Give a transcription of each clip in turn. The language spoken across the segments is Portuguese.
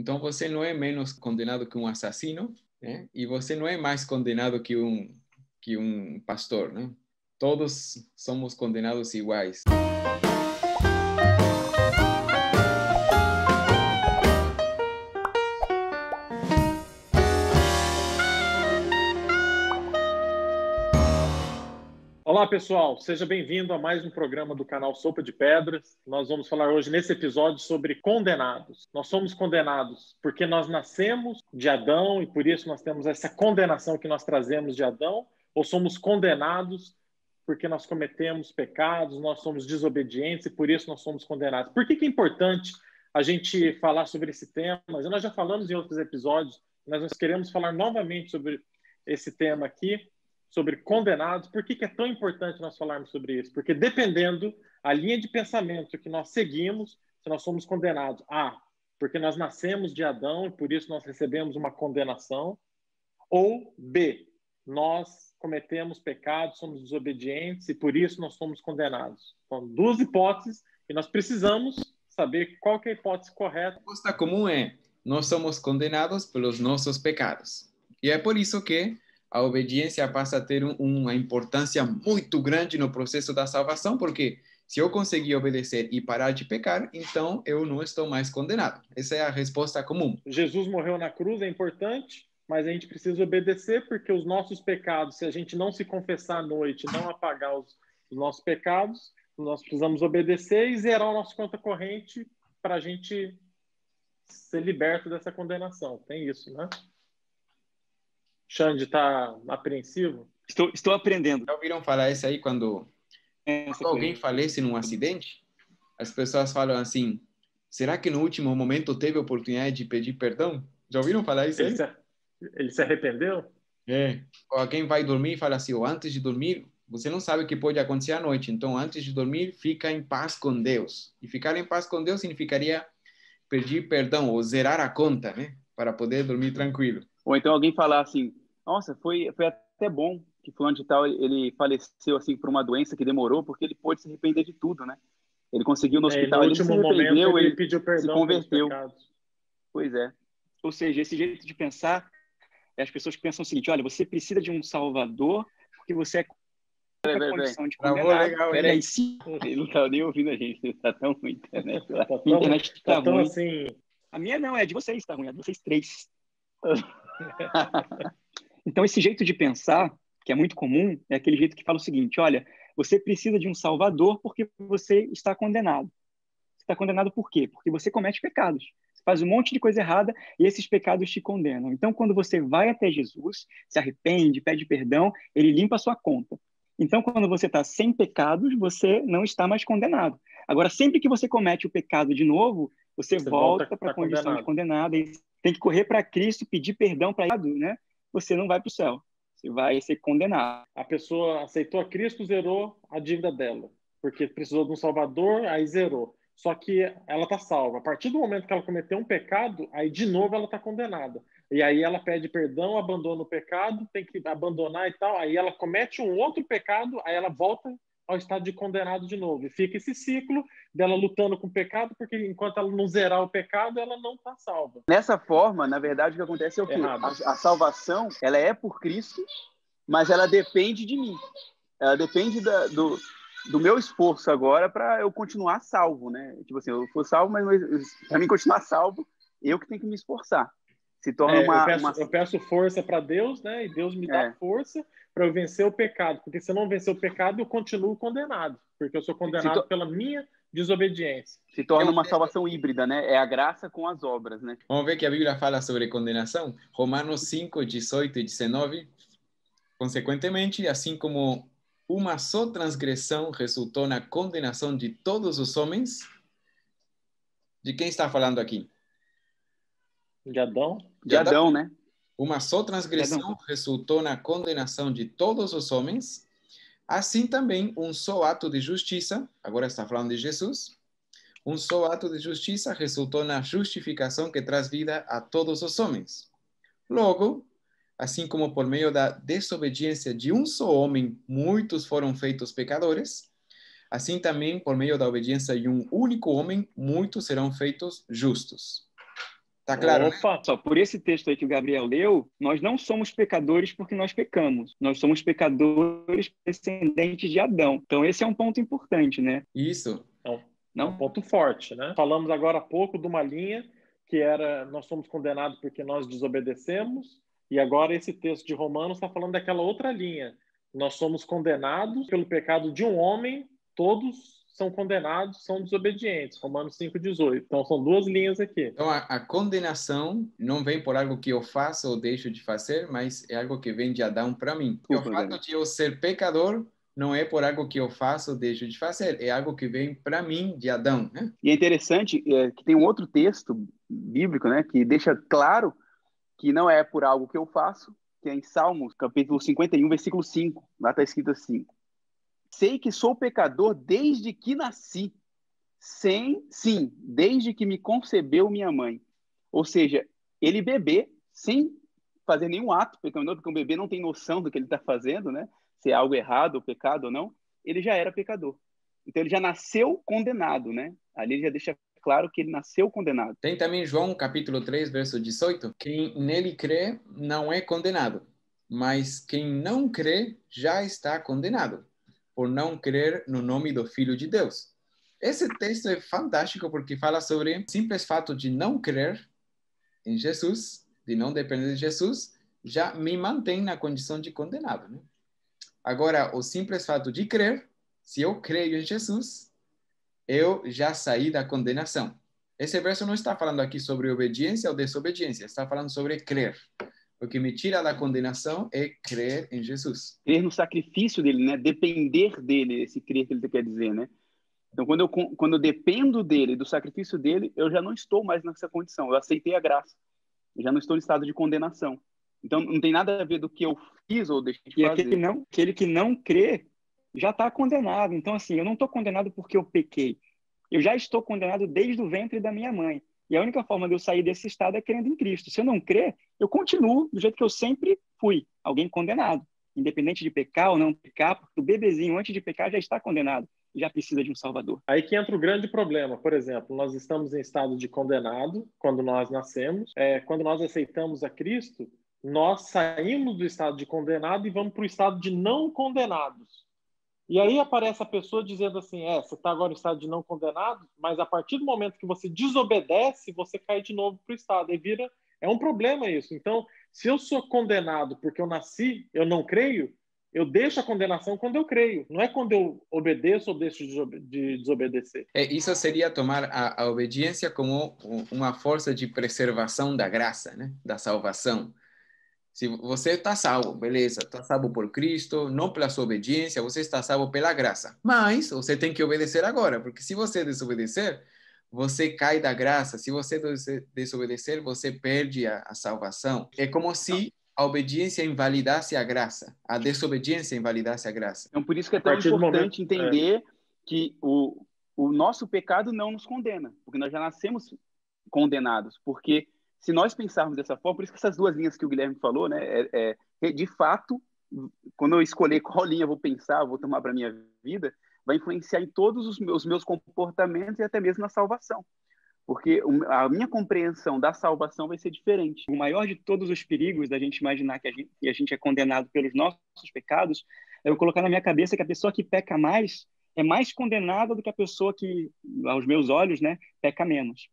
Então você não é menos condenado que um assassino, né? E você não é mais condenado que um pastor, né? Todos somos condenados iguais. Olá, pessoal. Seja bem-vindo a mais um programa do canal Sopa de Pedras. Nós vamos falar hoje nesse episódio sobre condenados. Nós somos condenados porque nós nascemos de Adão e por isso nós temos essa condenação que nós trazemos de Adão, ou somos condenados porque nós cometemos pecados, nós somos desobedientes e por isso nós somos condenados. Por que é importante a gente falar sobre esse tema? Nós já falamos em outros episódios, mas nós queremos falar novamente sobre esse tema aqui, sobre condenados. Por que é tão importante nós falarmos sobre isso? Porque dependendo a linha de pensamento que nós seguimos, se nós somos condenados, porque nós nascemos de Adão e por isso nós recebemos uma condenação, ou B, nós cometemos pecados, somos desobedientes e por isso nós somos condenados. São duas hipóteses e nós precisamos saber qual que é a hipótese correta. A resposta comum é: nós somos condenados pelos nossos pecados. E é por isso que a obediência passa a ter uma importância muito grande no processo da salvação, porque se eu conseguir obedecer e parar de pecar, então eu não estou mais condenado. Essa é a resposta comum. Jesus morreu na cruz, é importante, mas a gente precisa obedecer, porque os nossos pecados, se a gente não se confessar à noite, não apagar os nossos pecados, nós precisamos obedecer e zerar a nossa conta corrente para a gente ser liberto dessa condenação. Tem isso, né? Xande, está apreensivo? Estou aprendendo. Já ouviram falar isso aí quando alguém falece num acidente? As pessoas falam assim: será que no último momento teve a oportunidade de pedir perdão? Já ouviram falar isso aí? Ele se arrependeu? É. Ou alguém vai dormir e fala assim: ou antes de dormir, você não sabe o que pode acontecer à noite, então antes de dormir, fica em paz com Deus. E ficar em paz com Deus significaria pedir perdão ou zerar a conta, né? Para poder dormir tranquilo. Ou então alguém falar assim: nossa, foi até bom que fulano de tal ele faleceu assim por uma doença que demorou, porque ele pôde se arrepender de tudo, né? Ele conseguiu no hospital, no ele se último arrependeu, momento ele pediu perdão, se converteu. pelos pecados. Pois é. Ou seja, esse jeito de pensar é as pessoas que pensam o seguinte: olha, você precisa de um salvador porque você é condição de condenar. Legal, peraí, sim. Ele não está nem ouvindo a gente, está tão ruim. A internet tá tão ruim. Assim... A minha não, é de vocês, está ruim, é de vocês três. Então, esse jeito de pensar, que é muito comum, é aquele jeito que fala o seguinte: olha, você precisa de um salvador porque você está condenado. Você está condenado por quê? Porque você comete pecados. Você faz um monte de coisa errada e esses pecados te condenam. Então, quando você vai até Jesus, se arrepende, pede perdão, ele limpa a sua conta. Então, quando você está sem pecados, você não está mais condenado. Agora, sempre que você comete o pecado de novo, você volta para a condição de condenado. E tem que correr para Cristo, pedir perdão para ele, né? Você não vai para o céu. Você vai ser condenado. A pessoa aceitou a Cristo, zerou a dívida dela, porque precisou de um Salvador, aí zerou. Só que ela está salva. A partir do momento que ela cometeu um pecado, aí de novo ela está condenada. E aí ela pede perdão, abandona o pecado, tem que abandonar e tal. Aí ela comete um outro pecado, aí ela volta ao estado de condenado de novo. E fica esse ciclo dela lutando com o pecado, porque enquanto ela não zerar o pecado, ela não está salva. Nessa forma, na verdade, o que acontece é o quê? A salvação, ela é por Cristo, mas ela depende de mim. Ela depende do meu esforço agora para eu continuar salvo, né? Tipo assim, eu for salvo, mas para mim continuar salvo, eu que tenho que me esforçar. Se torna eu peço força para Deus, né? E Deus me dá força para eu vencer o pecado. Porque se eu não vencer o pecado, eu continuo condenado. Porque eu sou condenado pela minha desobediência. Se torna uma salvação híbrida, né? É a graça com as obras, né? Vamos ver que a Bíblia fala sobre condenação. Romanos 5, 18 e 19. Consequentemente, assim como uma só transgressão resultou na condenação de todos os homens, de quem está falando aqui? De Adão. De Adão, né? Uma só transgressão resultou na condenação de todos os homens, assim também um só ato de justiça, agora está falando de Jesus, um só ato de justiça resultou na justificação que traz vida a todos os homens. Logo, assim como por meio da desobediência de um só homem muitos foram feitos pecadores, assim também por meio da obediência de um único homem muitos serão feitos justos. Tá claro, né? Opa! Só por esse texto aí que o Gabriel leu, nós não somos pecadores porque nós pecamos. Nós somos pecadores descendentes de Adão. Então, esse é um ponto importante, né? Isso. É um ponto forte, né? Falamos agora há pouco de uma linha que era nós somos condenados porque nós desobedecemos, e agora esse texto de Romanos está falando daquela outra linha. Nós somos condenados pelo pecado de um homem, todos são condenados, são desobedientes. Romanos 5,18. Então, são duas linhas aqui. Então, a condenação não vem por algo que eu faço ou deixo de fazer, mas é algo que vem de Adão para mim. E o fato de eu ser pecador não é por algo que eu faço ou deixo de fazer, é algo que vem para mim de Adão, né? E é interessante que tem um outro texto bíblico, né, que deixa claro que não é por algo que eu faço, que é em Salmos, capítulo 51, versículo 5. Lá está escrito assim: sei que sou pecador desde que nasci. Sim, desde que me concebeu minha mãe. Ou seja, ele bebê, sem fazer nenhum ato pecaminoso, porque um bebê não tem noção do que ele está fazendo, né? Se é algo errado, ou pecado ou não, ele já era pecador. Então ele já nasceu condenado, né? Ali ele já deixa claro que ele nasceu condenado. Tem também João, capítulo 3, verso 18. Quem nele crê não é condenado, mas quem não crê já está condenado, por não crer no nome do Filho de Deus. Esse texto é fantástico porque fala sobre o simples fato de não crer em Jesus, de não depender de Jesus, já me mantém na condição de condenado, né? Agora, o simples fato de crer, se eu creio em Jesus, eu já saí da condenação. Esse verso não está falando aqui sobre obediência ou desobediência, está falando sobre crer. O que me tira da condenação é crer em Jesus. Crer no sacrifício dele, né? Depender dele, esse crer que ele quer dizer, né? Então, quando eu dependo dele, do sacrifício dele, eu já não estou mais nessa condição. Eu aceitei a graça. Eu já não estou em estado de condenação. Então, não tem nada a ver do que eu fiz ou deixei de fazer. E aquele que não crê já está condenado. Então, assim, eu não estou condenado porque eu pequei. Eu já estou condenado desde o ventre da minha mãe. E a única forma de eu sair desse estado é crendo em Cristo. Se eu não crer, eu continuo do jeito que eu sempre fui, alguém condenado. Independente de pecar ou não pecar, porque o bebezinho, antes de pecar, já está condenado. Já precisa de um Salvador. Aí que entra o grande problema. Por exemplo, nós estamos em estado de condenado quando nós nascemos. Quando nós aceitamos a Cristo, nós saímos do estado de condenado e vamos para o estado de não condenados. E aí aparece a pessoa dizendo assim, você está agora em estado de não condenado, mas a partir do momento que você desobedece, você cai de novo para o estado. E é um problema isso. Então, se eu sou condenado porque eu nasci, eu não creio, eu deixo a condenação quando eu creio. Não é quando eu obedeço ou deixo de desobedecer. Isso seria tomar a obediência como uma força de preservação da graça, né? Da salvação. Se você está salvo, beleza, está salvo por Cristo, não pela sua obediência, você está salvo pela graça. Mas você tem que obedecer agora, porque se você desobedecer, você cai da graça. Se você desobedecer, você perde a salvação. É como se a obediência invalidasse a graça, a desobediência invalidasse a graça. Então, por isso que é tão importante entender que o nosso pecado não nos condena, porque nós já nascemos condenados, porque se nós pensarmos dessa forma, por isso que essas duas linhas que o Guilherme falou, né, de fato, quando eu escolher qual linha eu vou pensar, vou tomar para a minha vida, vai influenciar em todos os meus comportamentos e até mesmo na salvação. Porque a minha compreensão da salvação vai ser diferente. O maior de todos os perigos da gente imaginar que a gente é condenado pelos nossos pecados é eu colocar na minha cabeça que a pessoa que peca mais é mais condenada do que a pessoa que, aos meus olhos, né, peca menos.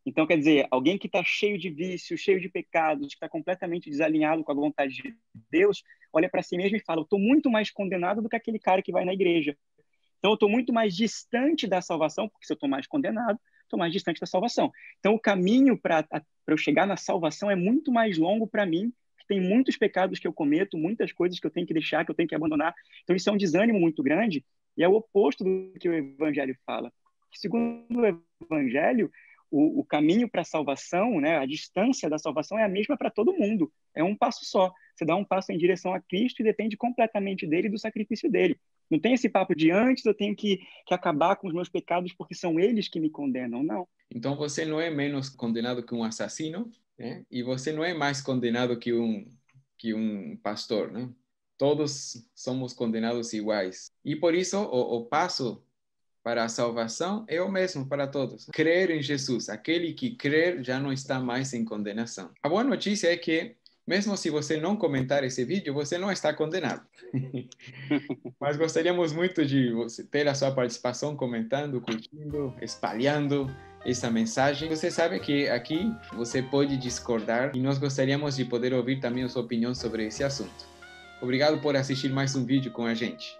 Então, quer dizer, alguém que está cheio de vícios, cheio de pecados, que está completamente desalinhado com a vontade de Deus, olha para si mesmo e fala, eu estou muito mais condenado do que aquele cara que vai na igreja. Então, eu estou muito mais distante da salvação, porque se eu estou mais condenado, estou mais distante da salvação. Então, o caminho para eu chegar na salvação é muito mais longo para mim, que tem muitos pecados que eu cometo, muitas coisas que eu tenho que deixar, que eu tenho que abandonar. Então, isso é um desânimo muito grande e é o oposto do que o Evangelho fala. Segundo o Evangelho, o caminho para a salvação, né, a distância da salvação é a mesma para todo mundo. É um passo só. Você dá um passo em direção a Cristo e depende completamente dele e do sacrifício dele. Não tem esse papo de antes eu tenho que acabar com os meus pecados porque são eles que me condenam, não. Então você não é menos condenado que um assassino, né? E você não é mais condenado que um pastor, né? Todos somos condenados iguais. E por isso o passo para a salvação é o mesmo para todos. Crer em Jesus. Aquele que crer já não está mais em condenação. A boa notícia é que, mesmo se você não comentar esse vídeo, você não está condenado. Mas gostaríamos muito de você ter a sua participação comentando, curtindo, espalhando essa mensagem. Você sabe que aqui você pode discordar e nós gostaríamos de poder ouvir também a sua opinião sobre esse assunto. Obrigado por assistir mais um vídeo com a gente.